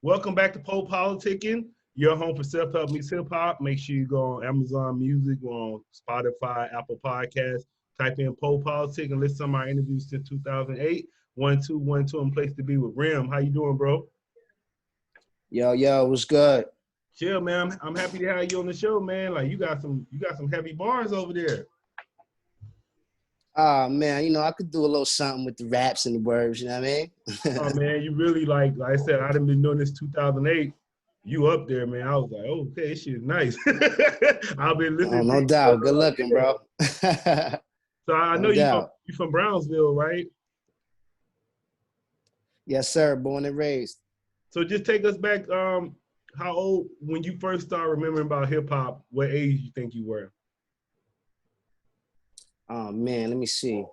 Welcome back to Po Politickin, your home for self-help meets hip-hop. Make sure you go on Amazon Music, go on Spotify, Apple Podcasts, type in Po Politickin and listen to my interviews since 2008. 1212 and place to be with Rim. How you doing, bro? Yo, what's good? Chill, man. I'm happy to have you on the show, man. Like you got some heavy bars over there. Man, I could do a little something with the raps and the words, you know what I mean? Oh man, you really like I said, I done been doing this 2008. You up there, man. I was like, oh, okay, this shit is nice. I've been listening. Oh, no doubt. Good looking, bro. So I know you from Brownsville, right? Yes, sir. Born and raised. So just take us back, how old, when you first started remembering about hip hop, what age you think you were? Oh man, let me see.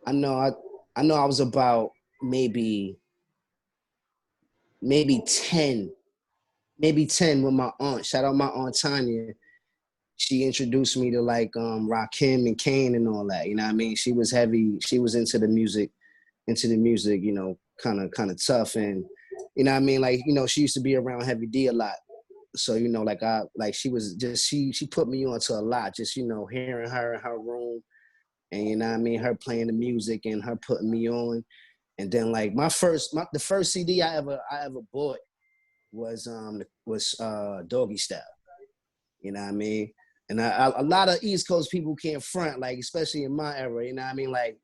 I know I was about maybe 10 with my aunt. Shout out my aunt Tanya. She introduced me to like Rakim and Kane and all that. You know what I mean? She was heavy. She was into the music, kind of tough. And you know what I mean? Like, she used to be around Heavy D a lot. So, she was just, she put me onto a lot, just, hearing her in her room and, you know what I mean? Her playing the music and her putting me on. And then like the first CD I ever bought was Doggy Style. You know what I mean? And a lot of East Coast people can't front, like, especially in my era, you know what I mean? Like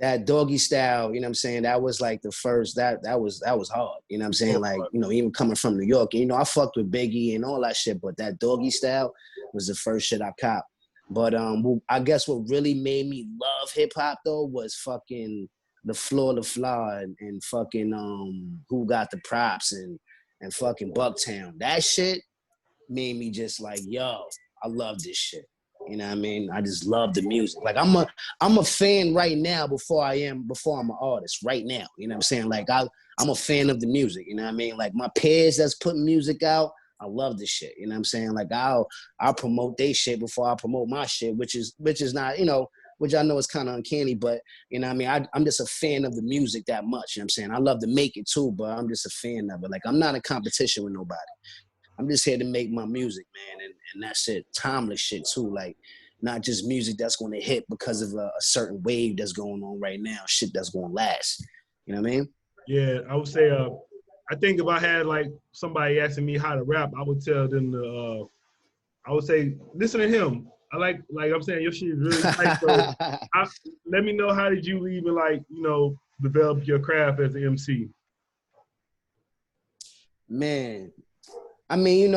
that Doggy Style, you know what I'm saying? That was like the first, that was hard, you know what I'm saying? Like, even coming from New York, I fucked with Biggie and all that shit, but that Doggy Style was the first shit I copped. But I guess what really made me love hip hop though was fucking the Floor and fucking Who Got the Props and fucking Bucktown. That shit made me just like, yo, I love this shit. You know what I mean? I just love the music. Like I'm a fan right now before I'm an artist right now. You know what I'm saying? Like I'm a fan of the music. You know what I mean? Like my peers that's putting music out, I love this shit. You know what I'm saying? Like I'll promote their shit before I promote my shit, which is not, which I know is kind of uncanny, but you know what I mean? I'm just a fan of the music that much. You know what I'm saying? I love to make it too, but I'm just a fan of it. Like I'm not in competition with nobody. I'm just here to make my music, man, and that's it. Timeless shit too, like not just music that's going to hit because of a certain wave that's going on right now. Shit that's going to last. You know what I mean? Yeah, I would say. I think if I had like somebody asking me how to rap, I would tell them to. I would say, listen to him. I like I'm saying, your shit is really tight. So let me know, how did you even develop your craft as an MC? Man, I mean,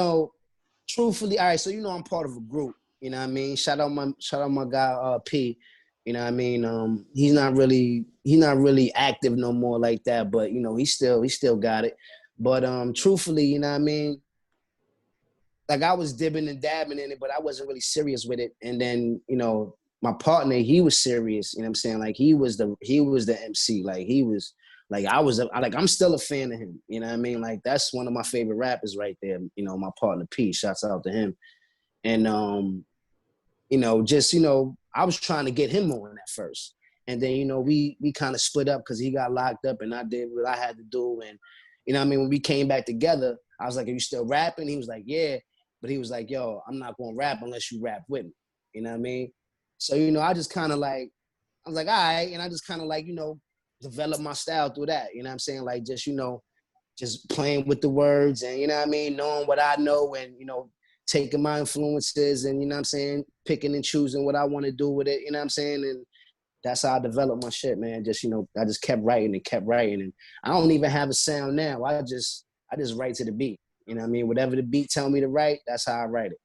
truthfully, all right, so I'm part of a group, you know what I mean? Shout out my guy P. You know what I mean? He's not really active no more like that, but he still got it. But truthfully, you know what I mean? Like I was dibbing and dabbing in it, but I wasn't really serious with it. And then, my partner, he was serious, you know what I'm saying? Like he was the MC. Like he was like I'm still a fan of him. You know what I mean? Like that's one of my favorite rappers right there. My partner P, shouts out to him. And I was trying to get him on at first. And then, we kind of split up because he got locked up and I did what I had to do. And you know what I mean? When we came back together, I was like, are you still rapping? He was like, yeah. But he was like, yo, I'm not gonna rap unless you rap with me. You know what I mean? So, I just kind of like, I was like, all right. And I just kind of like, develop my style through that. You know what I'm saying? Like just, just playing with the words and, you know what I mean? Knowing what I know and, taking my influences and, you know what I'm saying? Picking and choosing what I want to do with it. You know what I'm saying? And that's how I developed my shit, man. Just, I just kept writing. And I don't even have a sound now. I just write to the beat. You know what I mean? Whatever the beat tell me to write, that's how I write it.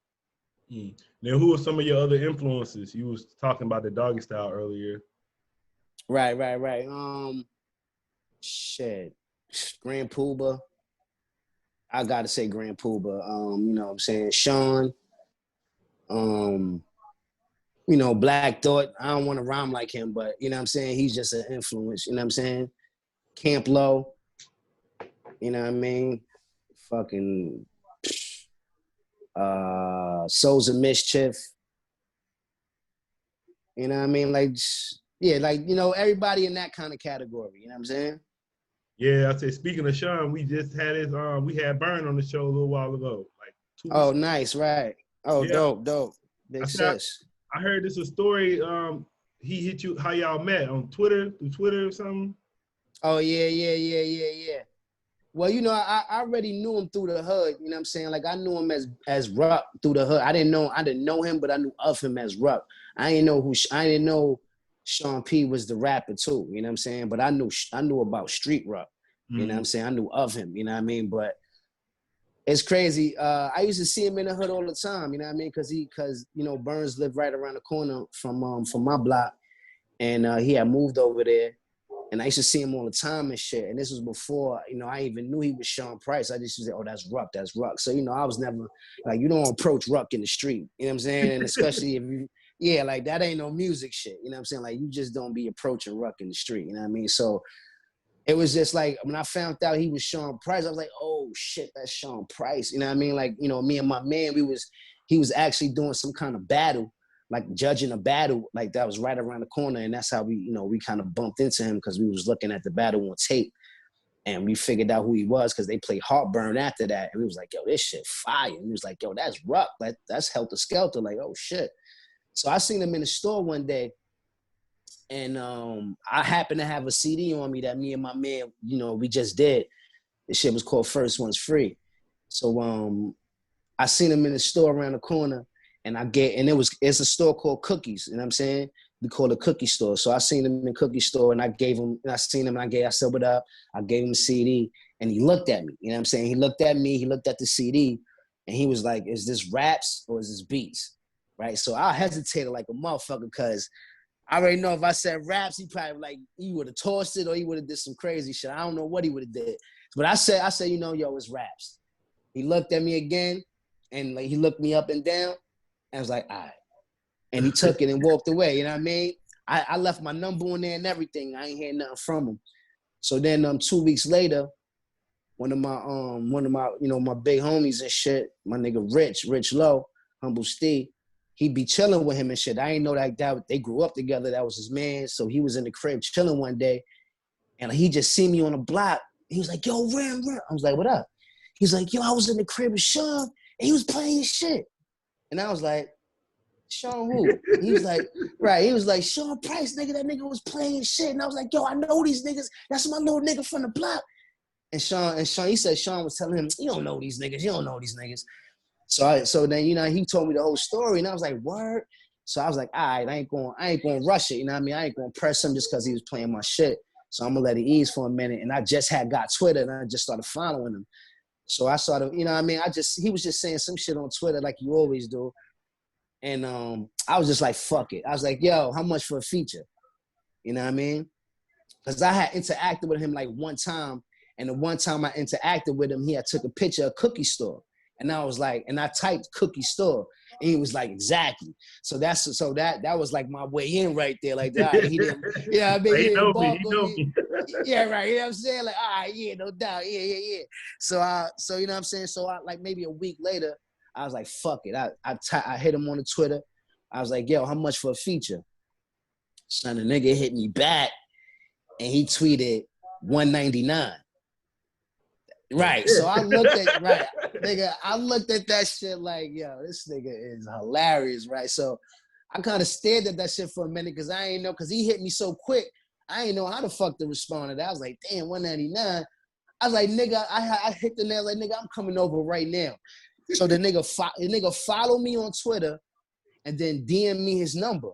Now, who are some of your other influences? You was talking about the Doggy Style earlier. Right. Shit. Grand Pooba. I gotta say Grand Pooba. You know what I'm saying? Sean. Black Thought. I don't want to rhyme like him, but you know what I'm saying? He's just an influence. You know what I'm saying? Camp Low. You know what I mean? Fucking Souls of Mischief. You know what I mean? Like, yeah, like, everybody in that kind of category. You know what I'm saying? Yeah, I said, speaking of Sean, we just had his we had Burn on the show a little while ago, like 2 weeks Oh, ago. nice, right. Oh, Yeah. dope. I Big said sis. I heard this a story. He hit you how y'all met on Twitter, through Twitter or something. Oh, yeah. Well, you know, I already knew him through the hood. You know what I'm saying? Like I knew him as Ruck through the hood. I didn't know him, but I knew of him as Ruck. I didn't know Sean P was the rapper too. You know what I'm saying? But I knew about Street Ruck. You know what I'm saying? I knew of him. You know what I mean? But it's crazy. I used to see him in the hood all the time. You know what I mean? Because you know Burns lived right around the corner from my block, and he had moved over there. And I used to see him all the time and shit. And this was before, you know, I even knew he was Sean Price. I just used to say, oh, that's Ruck. So, you know, I was never, like, you don't approach Ruck in the street. You know what I'm saying? And especially if you, yeah, like, that ain't no music shit. You know what I'm saying? Like, you just don't be approaching Ruck in the street. You know what I mean? So, it was just like, when I found out he was Sean Price, I was like, oh, shit, that's Sean Price. You know what I mean? Like, you know, me and my man, he was actually doing some kind of battle, like judging a battle, like that was right around the corner. And that's how we, you know, we kind of bumped into him because we was looking at the battle on tape and we figured out who he was because they played Heartburn after that. And we was like, yo, this shit fire. And he was like, yo, that's Ruck. That's Helter Skelter. Like, oh shit. So I seen him in the store one day and I happened to have a CD on me that me and my man, you know, we just did. The shit was called First One's Free. So I seen him in the store around the corner. And it's a store called Cookies, you know what I'm saying? We call it Cookie Store. So I seen him in Cookie Store and I said, what up? I gave him the CD and he looked at me, you know what I'm saying? He looked at me, he looked at the CD and he was like, is this raps or is this beats? Right? So I hesitated like a motherfucker because I already know if I said raps, he would have tossed it or he would have did some crazy shit. I don't know what he would have did. But I said, you know, yo, it's raps. He looked at me again and like he looked me up and down. I was like, all right. And he took it and walked away, you know what I mean? I left my number on there and everything. I ain't hear nothing from him. So then 2 weeks later, one of my, you know, my big homies and shit, my nigga Rich Low, Humble Steve, he be chilling with him and shit. I ain't know that they grew up together. That was his man. So he was in the crib chilling one day and he just seen me on the block. He was like, yo, Ram. I was like, what up? He's like, yo, I was in the crib with Sean and he was playing his shit. And I was like, Sean who? He was like, right. He was like, Sean Price, nigga, that nigga was playing shit. And I was like, yo, I know these niggas. That's my little nigga from the block. And Sean, he said Sean was telling him, you don't know these niggas. So then, you know, he told me the whole story. And I was like, word? So I was like, all right, I ain't going to rush it. You know what I mean? I ain't going to press him just because he was playing my shit. So I'm going to let it ease for a minute. And I just got Twitter and I just started following him. So I started, you know what I mean? He was just saying some shit on Twitter like you always do. And I was just like, fuck it. I was like, yo, how much for a feature? You know what I mean? Because I had interacted with him like one time. And the one time I interacted with him, he had took a picture of Cookie Store. And I was like, and I typed Cookie Store. And he was like, exactly. So that was like my way in right there. Like, all right, he didn't, you know what I mean? He know me. Yeah, right. You know what I'm saying? Like, all right, yeah, no doubt. Yeah. So you know what I'm saying? So like maybe a week later, I was like, fuck it. I hit him on the Twitter. I was like, yo, how much for a feature? Son, the nigga hit me back and he tweeted $199. Right. So I looked at that shit like, yo, this nigga is hilarious, right? So I kind of stared at that shit for a minute because I ain't know, because he hit me so quick. I ain't know how the fuck to respond to that. I was like, damn, $199. I was like, nigga, I hit the nail like, nigga, I'm coming over right now. So the nigga followed me on Twitter and then DM me his number.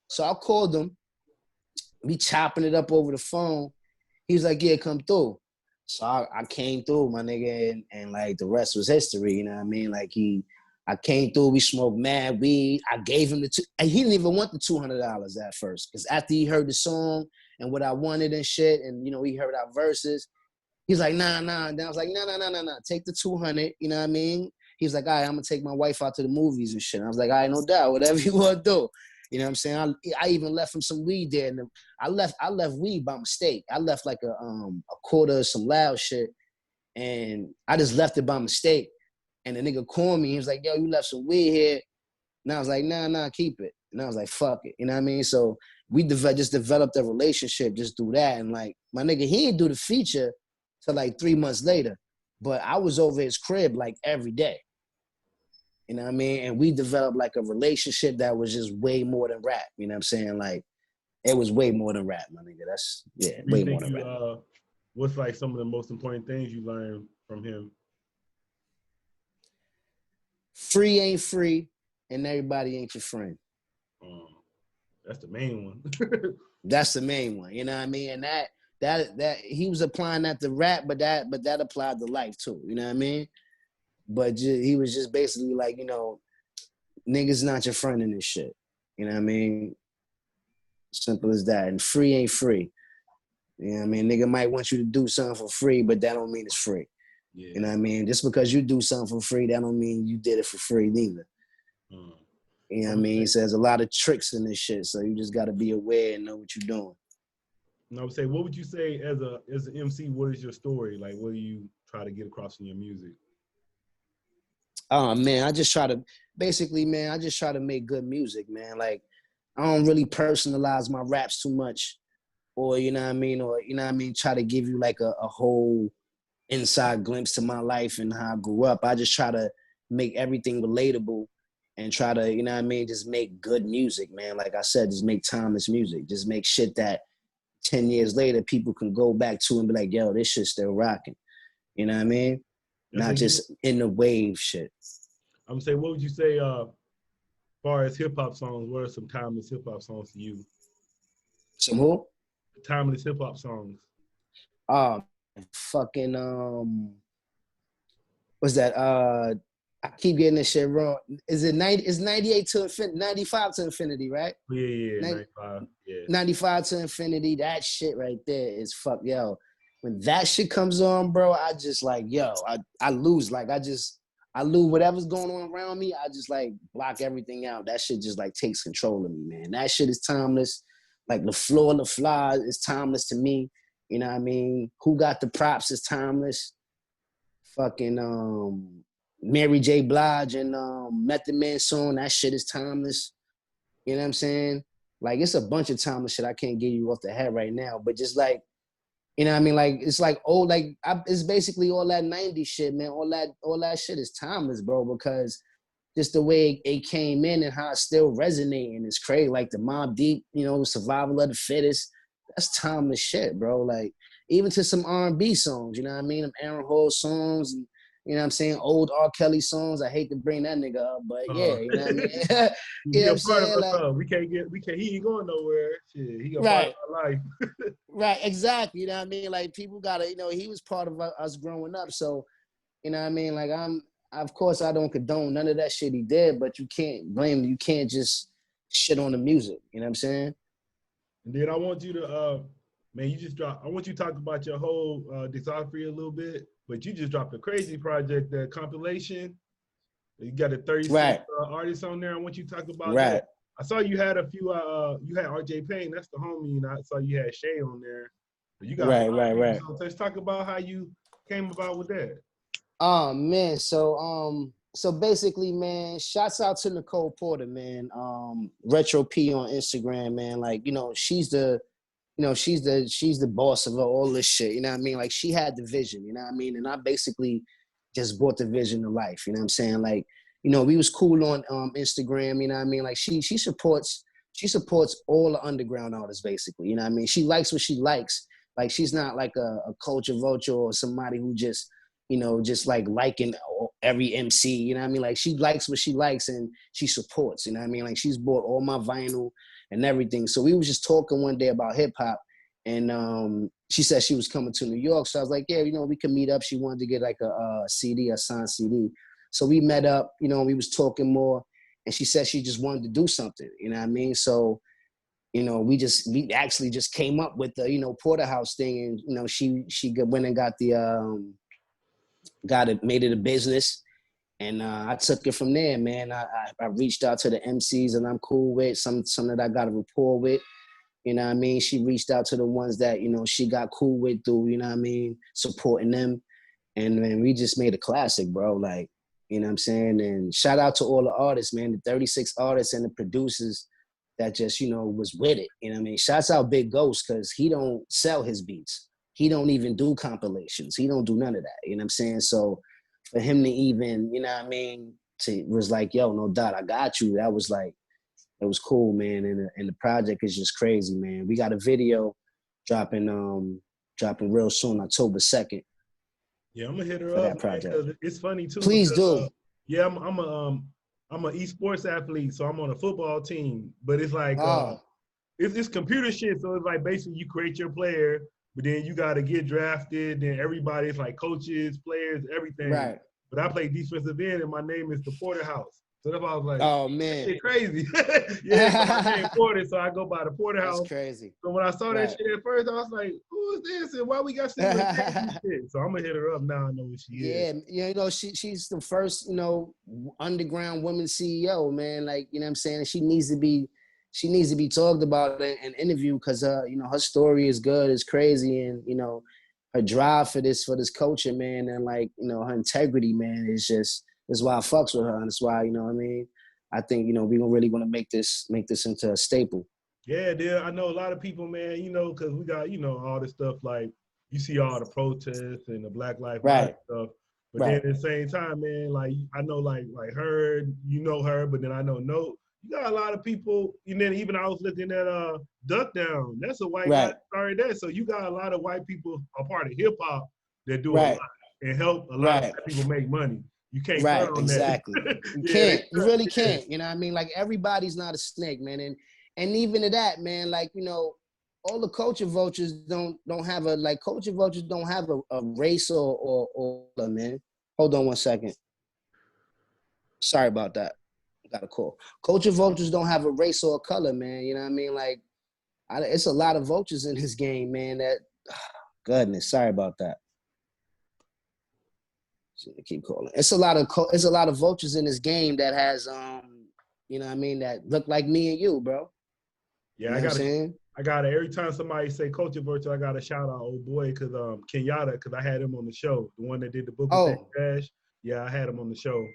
So I called him. We chopping it up over the phone. He was like, yeah, come through. So I came through, my nigga, and like the rest was history, you know what I mean? Like I came through, we smoked mad weed. I gave him and he didn't even want the $200 at first. Because after he heard the song and what I wanted and shit, and you know, he heard our verses, he's like, nah. And I was like, nah. Take the 200, you know what I mean? He was like, all right, I'm gonna take my wife out to the movies and shit. And I was like, all right, no doubt, whatever you want to do. You know what I'm saying? I even left him some weed there. And I left weed by mistake. I left like a quarter of some loud shit. And I just left it by mistake. And the nigga called me. He was like, yo, you left some weed here. And I was like, nah, keep it. And I was like, fuck it. You know what I mean? So we just developed a relationship just through that. And like, my nigga, he didn't do the feature to like 3 months later. But I was over his crib like every day. You know what I mean? And we developed like a relationship that was just way more than rap. You know what I'm saying? Like, it was way more than rap, my nigga. That's, yeah, way more than rap. What's like some of the most important things you learned from him? Free ain't free, and everybody ain't your friend. That's the main one. That's the main one. You know what I mean? And that he was applying that to rap, but that applied to life too. You know what I mean? But he was just basically like, you know, niggas not your friend in this shit. You know what I mean? Simple as that. And free ain't free. You know what I mean? Nigga might want you to do something for free, but that don't mean it's free. Yeah. You know what I mean? Just because you do something for free, that don't mean you did it for free neither. You know what I mean? So there's a lot of tricks in this shit, so you just got to be aware and know what you're doing. And I would say, what would you say as an MC, what is your story? Like, what do you try to get across in your music? Oh, man, I just try to make good music, man. Like, I don't really personalize my raps too much, or, you know what I mean, try to give you like a whole inside glimpse to my life and how I grew up. I just try to make everything relatable and try to, you know what I mean, just make good music, man. Like I said, just make timeless music. Just make shit that 10 years later people can go back to and be like, yo, this shit's still rocking. You know what I mean? Not just in the wave shit. I'm gonna say, what would you say, as far as hip-hop songs, what are some timeless hip-hop songs to you? Some who? Timeless hip-hop songs. Fucking, what's that? I keep getting this shit wrong. Is it 90? It's 98 to infinity, 95 to infinity, right? Yeah, 95. Yeah. 95 to infinity. That shit right there is fuck, yo. When that shit comes on, bro, I just like, yo, I lose. Like, I lose whatever's going on around me. I just like block everything out. That shit just like takes control of me, man. That shit is timeless. Like the floor, the fly is timeless to me. You know what I mean? Who Got the Props is timeless. Fucking Mary J. Blige and Method Man song, that shit is timeless. You know what I'm saying? Like, it's a bunch of timeless shit I can't get you off the head right now, but just like, you know what I mean? Like, it's like old, like, it's basically all that 90s shit, man. All that shit is timeless, bro, because just the way it came in and how it's still resonating is crazy. Like the Mobb Deep, you know, Survival of the Fittest, that's timeless shit, bro. Like, even to some R&B songs, you know what I mean? Them Aaron Hall songs, and, you know what I'm saying? Old R. Kelly songs. I hate to bring that nigga up, but yeah, you know what I mean? You know what I'm saying? Like, we can't, he ain't going nowhere. Shit, he a right. part of our life. Right, exactly. You know what I mean? Like, people gotta, you know, he was part of us growing up. So, you know what I mean? Like, of course, I don't condone none of that shit he did, but you can't blame him. You can't just shit on the music. You know what I'm saying? And then I want you to, man, I want you to talk about your whole discography a little bit, but you just dropped a crazy project, the compilation. You got a 36 right. Artists on there. I want you to talk about right. that. I saw you had a few, you had RJ Payne, that's the homie, and I saw you had Shay on there. You got right. So let's talk about how you came about with that. Oh man, so basically, man, shouts out to Nicole Porter, man. Retro P on Instagram, man. Like, you know, she's the boss of all this shit. You know what I mean? Like, she had the vision, you know what I mean? And I basically just brought the vision to life. You know what I'm saying? Like, you know, we was cool on Instagram, you know what I mean? Like, she supports all the underground artists, basically. You know what I mean? She likes what she likes. Like, she's not like a culture vulture or somebody who just, you know, just like liking every MC, you know what I mean? Like, she likes what she likes and she supports, you know what I mean? Like, she's bought all my vinyl and everything. So we was just talking one day about hip hop, and she said she was coming to New York. So I was like, yeah, you know, we could meet up. She wanted to get like a CD, a signed CD. So we met up, you know, we was talking more, and she said she just wanted to do something, you know what I mean? So, you know, we actually just came up with the, you know, Porterhouse thing, and, you know, she went and got made it a business. And I took it from there, man. I reached out to the MCs that I'm cool with, some that I got a rapport with. You know what I mean? She reached out to the ones that, you know, she got cool with through, you know what I mean, supporting them. And man, we just made a classic, bro. Like, you know what I'm saying? And shout out to all the artists, man, the 36 artists and the producers that just, you know, was with it. You know what I mean? Shouts out Big Ghost, because he don't sell his beats. he don't even do compilations. He don't do none of that. You know what I'm saying? So for him to even, you know what I mean, was like, yo, no doubt, I got you. That was like, it was cool, man. And the project is just crazy, man. We got a video dropping real soon, October 2nd. Yeah, I'm gonna hit her for up, that man, project. because it's funny too. Please Because, do. yeah, I'm an esports athlete, so I'm on a football team. But it's like it's computer shit. So it's like basically you create your player, but then you got to get drafted. Then everybody's like coaches, players, everything. Right. But I play defensive end, and my name is the Porterhouse. So that's why I was like, oh man, shit crazy. Yeah, so my name Porter, so I go by the Porterhouse. That's crazy. So when I saw Right. that shit at first, I was like, who is this? And why we got similar names and shit? So I'm gonna hit her up now. I know what she is. Yeah, you know, she's the first, you know, underground woman CEO, man. Like, you know what I'm saying? She needs to be talked about and interviewed because you know, her story is good, it's crazy, and you know, her drive for this culture, man, and like, you know, her integrity, man, is why I fucks with her, and that's why, you know what I mean? I think, you know, we really want to make this into a staple. Yeah, dude. I know a lot of people, man, you know, because we got, you know, all this stuff like you see all the protests and the Black Lives Matter stuff. But then at the same time, man, like I know like her, you know her, but then I know you got a lot of people, and then even I was looking at Duck Down. That's a white guy that started that. So you got a lot of white people a part of hip hop that do a lot and help a lot of people make money. You can't front on exactly. that. You can't. You really can't. You know what I mean? Like everybody's not a snake, man. And even to that, man, like, you know, all the culture vultures don't have a race or man. Hold on one second. Sorry about that. Got a call. Culture vultures don't have a race or a color, man. You know what I mean? Like, it's a lot of vultures in this game, man. That goodness. Sorry about that. Keep calling. It's a lot of vultures in this game that has you know what I mean, that look like me and you, bro. Yeah, you know I got every time somebody say culture vulture, I gotta shout out old boy because Kenyatta, because I had him on the show, the one that did the book with Dave Dash. Yeah, I had him on the show.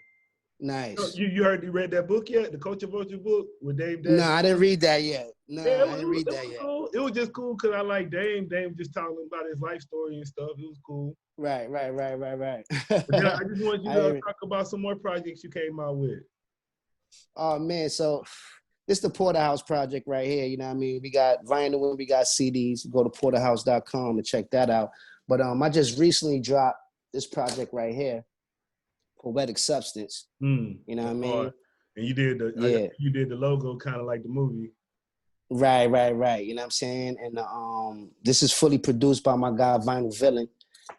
Nice. You read that book yet? The Culture Vulture book with Dave Dash? No, I didn't read that yet. No, yeah, I didn't read that yet. Cool. It was just cool because I like Dame. Dame just talking about his life story and stuff. It was cool. Right. But then I just want you to talk about some more projects you came out with. Oh man, so this is the Porterhouse project right here. You know what I mean? We got vinyl, we got CDs. Go to porterhouse.com and check that out. But I just recently dropped this project right here, Poetic Substance. You know what I mean? And you did the logo kind of like the movie. Right. You know what I'm saying? And this is fully produced by my guy Vinyl Villain.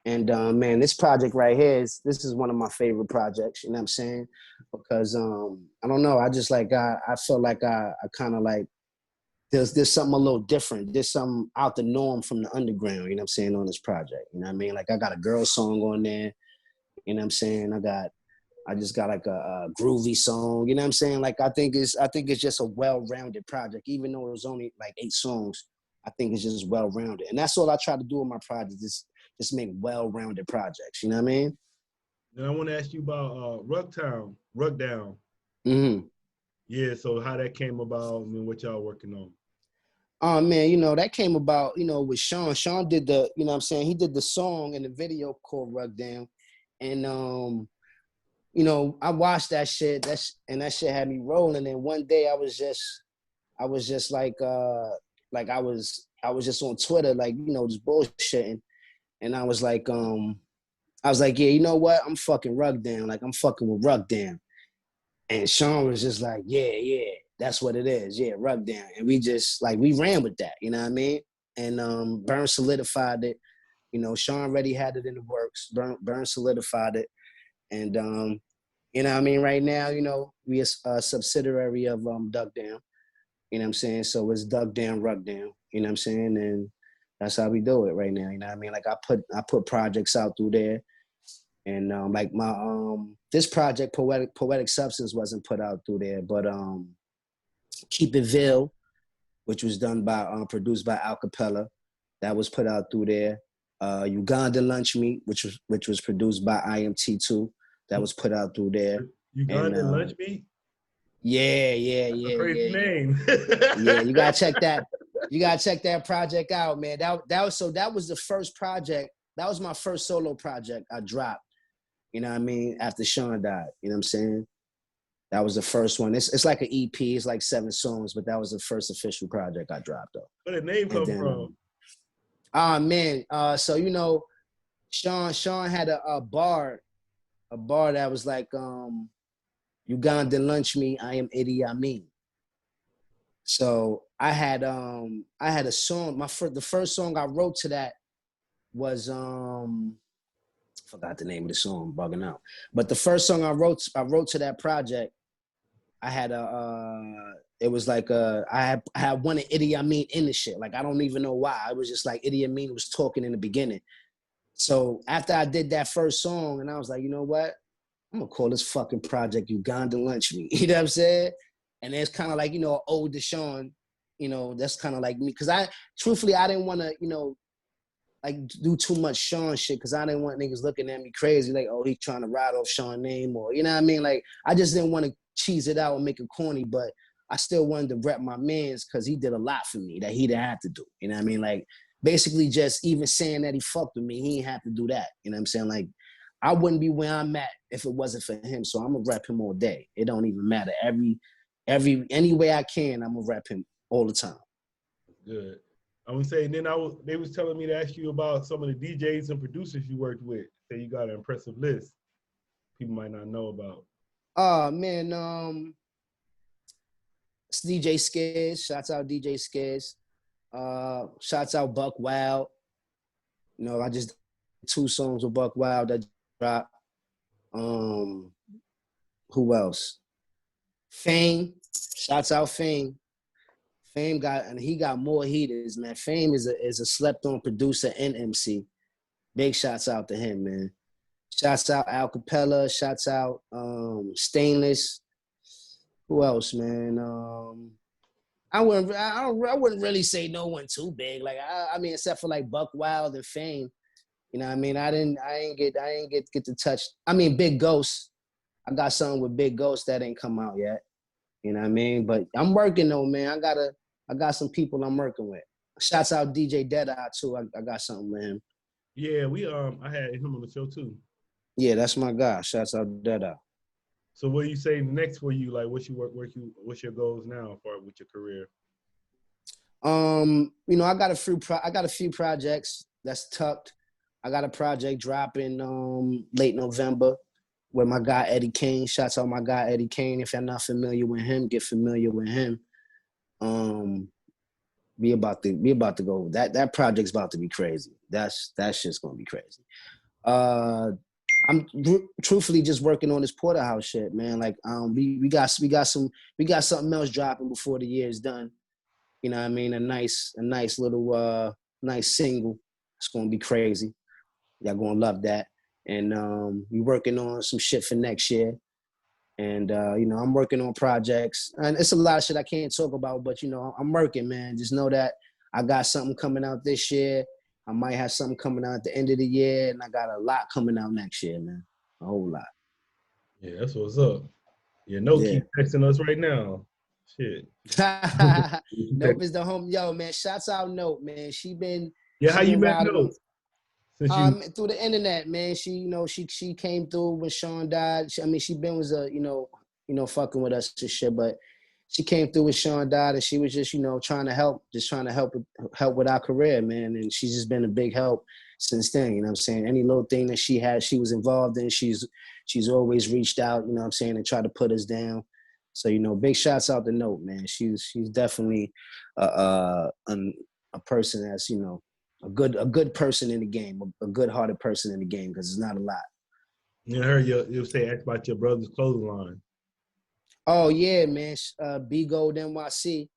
And man, this project right here this is one of my favorite projects, you know what I'm saying? Because I don't know, I just like I felt like I kind of like there's something a little different. There's something out the norm from the underground, you know what I'm saying, on this project. You know what I mean? Like I got a girl song on there, you know what I'm saying? I just got like a groovy song, you know what I'm saying? Like I think it's just a well-rounded project, even though it was only like 8 songs. I think it's just well-rounded. And that's all I try to do in my project is just make well-rounded projects, you know what I mean? And I want to ask you about Ruck Down. Mm-hmm. Yeah, so how that came about and what y'all working on? Oh man, you know, that came about, you know, with Sean. Sean did the, you know what I'm saying, he did the song and the video called Ruck Down. And you know, I watched that shit, and that shit had me rolling. And one day I was just like I was just on Twitter, like, you know, just bullshitting. And I was like, yeah, you know what? I'm fucking Ruck Down. Like, I'm fucking with Ruck Down. And Sean was just like, yeah, that's what it is. Yeah, Ruck Down. And we just, like, we ran with that, you know what I mean? And Burn solidified it. You know, Sean already had it in the works. Burn solidified it. And, you know what I mean? Right now, you know, we a subsidiary of Duck Down. You know what I'm saying? So it's Duck Down, Ruck Down. You know what I'm saying? And that's how we do it right now. You know what I mean? Like I put projects out through there, and like my this project Poetic Substance wasn't put out through there, but Keep It Ville, which was done by produced by Alcapella, that was put out through there. Uganda Lunch Meat, which was produced by IMT2, that was put out through there. Uganda Lunch Meat? Yeah. That's a crazy name. Yeah, you gotta check that. You gotta check that project out, man. That was the first project. That was my first solo project I dropped. You know what I mean? After Sean died. You know what I'm saying? That was the first one. It's like an EP. It's like 7 songs, but that was the first official project I dropped though. Where did the name come from? Man. So you know, Sean had a bar that was like Ugandan lunch me, I am Idi Amin. So I had a song. The first song I wrote to that was forgot the name of the song, bugging out. But the first song I wrote to that project, I had it was like I had one of Idi Amin in the shit. Like I don't even know why. I was just like Idi Amin was talking in the beginning. So after I did that first song, and I was like, you know what? I'm gonna call this fucking project Uganda Lunch Me. You know what I'm saying? And it's kind of like, you know, old Deshaun, you know, that's kind of like me. Cause truthfully, I didn't want to, you know, like do too much Sean shit. Cause I didn't want niggas looking at me crazy. Like, oh, he's trying to ride off Sean's name or, you know what I mean? Like, I just didn't want to cheese it out and make it corny, but I still wanted to rep my mans cause he did a lot for me that he didn't have to do. You know what I mean? Like, basically just even saying that he fucked with me, he ain't have to do that. You know what I'm saying? Like, I wouldn't be where I'm at if it wasn't for him. So I'm gonna rep him all day. It don't even matter. Any way I can, I'm gonna rep him all the time. Good. I would say, and then they was telling me to ask you about some of the DJs and producers you worked with. Say you got an impressive list. People might not know about. Man, it's DJ Skiz. Shouts out DJ Skiz. Shouts out Buck Wild. You know, I just did 2 songs with Buck Wild that dropped. Who else? Fame. Shouts out Fame. Fame he got more heaters, man. Fame is a slept-on producer and MC. Big shouts out to him, man. Shouts out Al Capella. Shouts out Stainless. Who else, man? I wouldn't really say no one too big. Like I mean, except for like Buck Wild and Fame. You know what I mean? I ain't get to touch. I mean, Big Ghost. I got something with Big Ghost that ain't come out yet. You know what I mean? But I'm working though, man. I got some people I'm working with. Shouts out DJ Deadeye too. I got something with him. Yeah, I had him on the show too. Yeah, that's my guy. Shouts out Deadeye. So what do you say next for you? Like what's your goals now for with your career? You know, I got a few projects that's tucked. I got a project dropping late November with my guy Eddie Kane. Shouts out my guy Eddie Kane. If you're not familiar with him, get familiar with him. We about to go. That project's about to be crazy. That shit's gonna be crazy. I'm truthfully just working on this porterhouse shit, man. Like we got something else dropping before the year's done. You know what I mean? A nice little nice single. It's gonna be crazy. Y'all gonna love that. And we working on some shit for next year. And you know, I'm working on projects. And it's a lot of shit I can't talk about, but you know, I'm working, man. Just know that I got something coming out this year. I might have something coming out at the end of the year, and I got a lot coming out next year, man. A whole lot. Yeah, that's what's up. Yeah, keep texting us right now. Shit. Nope is the home. Yo, man, shouts out Nope, man. She been how you met Nope? Through the internet, man. She, you know, she came through when Sean died. She been was you know, fucking with us and shit, but she came through when Sean died, and she was just, you know, trying to help with our career, man. And she's just been a big help since then. You know what I'm saying? Any little thing that she was involved in, she's always reached out. You know what I'm saying? And tried to put us down. So, you know, big shouts out to Note, man. She's definitely a person that's, you know, a good person in the game, a good-hearted person in the game, because it's not a lot. You heard you'll say ask about your brother's clothing line. Oh yeah, man. Gold NYC.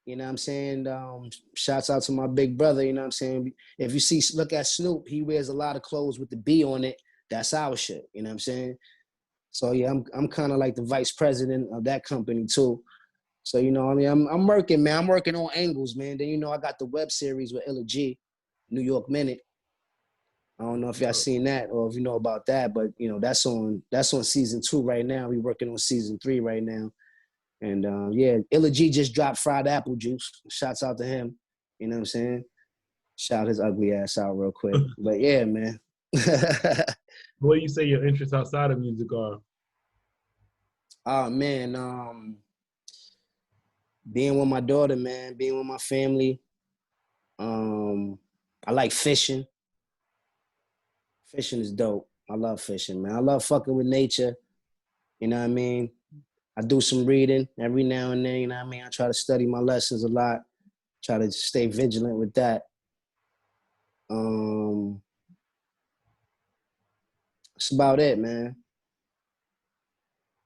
You know what I'm saying? Shouts out to my big brother, you know what I'm saying? If you look at Snoop, he wears a lot of clothes with the B on it. That's our shit, you know what I'm saying? So yeah, I'm kind of like the vice president of that company too. So, you know, I mean, I'm working, man. I'm working on angles, man. Then, you know, I got the web series with Illa G, New York Minute. I don't know if y'all seen that or if you know about that, but you know, that's on season 2 right now. We working on season 3 right now. And yeah, Illa G just dropped Fried Apple Juice. Shouts out to him. You know what I'm saying? Shout his ugly ass out real quick. But yeah, man. What do you say your interests outside of music are? Oh man, being with my daughter, man, being with my family. I like fishing. Fishing is dope. I love fishing, man. I love fucking with nature. You know what I mean? I do some reading every now and then, you know what I mean? I try to study my lessons a lot, try to stay vigilant with that. That's about it, man.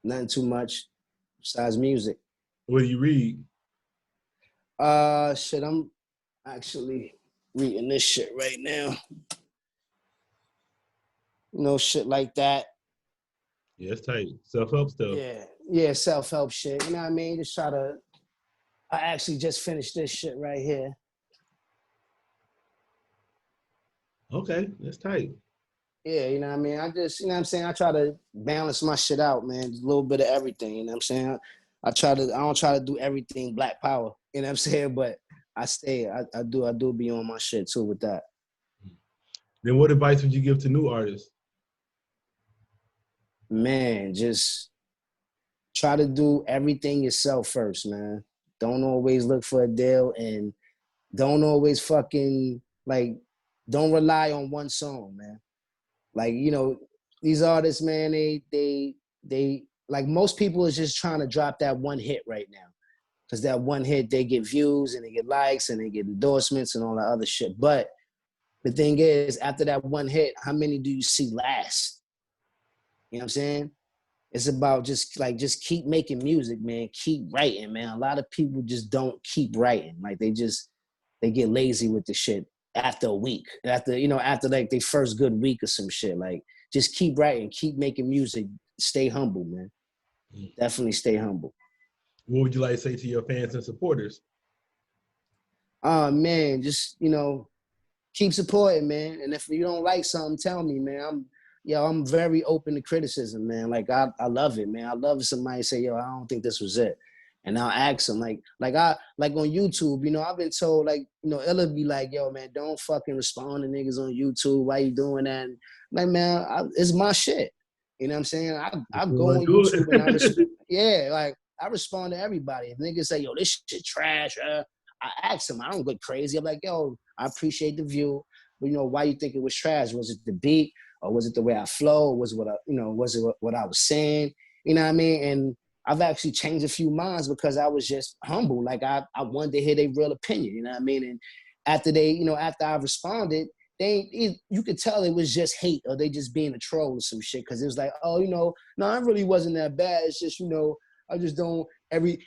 Nothing too much besides music. What do you read? Shit, I'm actually reading this shit right now. You know, shit like that. Yeah, it's tight. Self-help stuff. Yeah, self-help shit. You know what I mean? I actually just finished this shit right here. Okay, that's tight. Yeah, you know what I mean? I just, you know what I'm saying? I try to balance my shit out, man. Just a little bit of everything, you know what I'm saying? I don't try to do everything black power, you know what I'm saying? But I do be on my shit too with that. Then what advice would you give to new artists? Man, just try to do everything yourself first, man. Don't always look for a deal, and don't always fucking, like, don't rely on one song, man. Like, you know, these artists, man, they like, most people is just trying to drop that one hit right now. Because that one hit, they get views and they get likes and they get endorsements and all that other shit. But the thing is, after that one hit, how many do you see last? You know what I'm saying? It's about just keep making music, man. Keep writing, man. A lot of people just don't keep writing. Like, they get lazy with the shit after a week. After like their first good week or some shit. Like, just keep writing, keep making music. Stay humble, man. Definitely stay humble. What would you like to say to your fans and supporters? Man, just, you know, keep supporting, man. And if you don't like something, tell me, man. I'm very open to criticism, man. Like, I love it, man. I love somebody say, yo, I don't think this was it. And I'll ask them, like on YouTube, you know, I've been told, like, you know, it'll be like, yo, man, don't fucking respond to niggas on YouTube. Why you doing that? And, like, man, it's my shit. You know what I'm saying? I go on YouTube and I respond to everybody. If niggas say, yo, this shit trash, I ask them. I don't go crazy. I'm like, yo, I appreciate the view, but, you know, why you think it was trash? Was it the beat, or was it the way I flow? Or was it what I was saying? You know what I mean? And I've actually changed a few minds because I was just humble. Like, I wanted to hear their real opinion. You know what I mean? And after I responded, you could tell it was just hate, or they just being a troll or some shit. Cause it was like, oh, you know, no, it really wasn't that bad. It's just, you know, I just don't they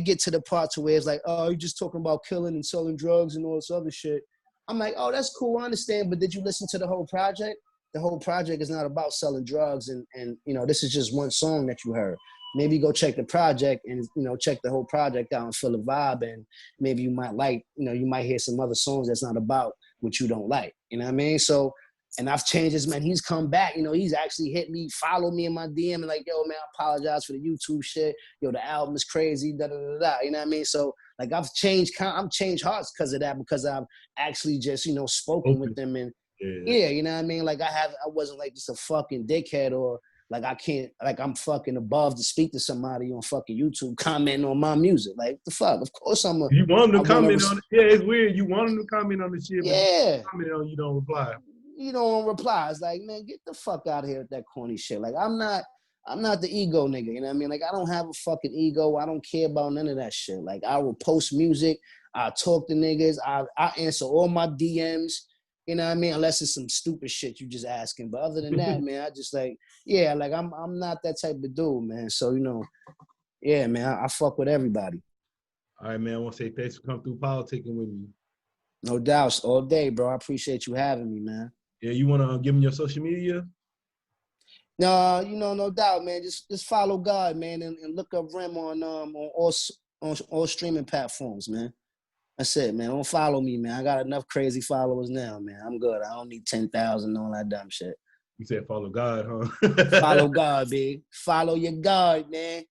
get to the part to where it's like, oh, you're just talking about killing and selling drugs and all this other shit. I'm like, oh, that's cool, I understand, but did you listen to the whole project? The whole project is not about selling drugs, and you know, this is just one song that you heard. Maybe go check the project and, you know, check the whole project out and feel the vibe, and maybe you might hear some other songs that's not about what you don't like. You know what I mean? So, and I've changed this, man. He's come back. You know, he's actually hit me, followed me in my DM, and like, yo, man, I apologize for the YouTube shit. Yo, the album is crazy, da da da da. You know what I mean? So, like, I've changed hearts because of that, because I've actually just, you know, spoken with them, and yeah, you know what I mean? Like, I wasn't like just a fucking dickhead, or like I'm fucking above to speak to somebody on fucking YouTube commenting on my music. Like, the fuck? Of course you want them to comment on it. Yeah, it's weird. You want them to comment on the shit, but yeah. comment on, you don't reply. You don't reply. It's like, man, get the fuck out of here with that corny shit. Like, I'm not the ego nigga, you know what I mean? Like, I don't have a fucking ego. I don't care about none of that shit. Like, I will post music. I talk to niggas. I answer all my DMs. You know what I mean? Unless it's some stupid shit you just asking. But other than that, man, I just like, yeah, like, I'm not that type of dude, man. So, you know, yeah, man, I fuck with everybody. All right, man. I want to say thanks for coming through politicking with me. No doubt, all day, bro. I appreciate you having me, man. Yeah, you want to give me your social media? No, you know, no doubt, man. Just follow God, man, and look up Rem on all streaming platforms, man. That's it, man. Don't follow me, man. I got enough crazy followers now, man. I'm good. I don't need 10,000 and all that dumb shit. You said follow God, huh? Follow God, big. Follow your God, man.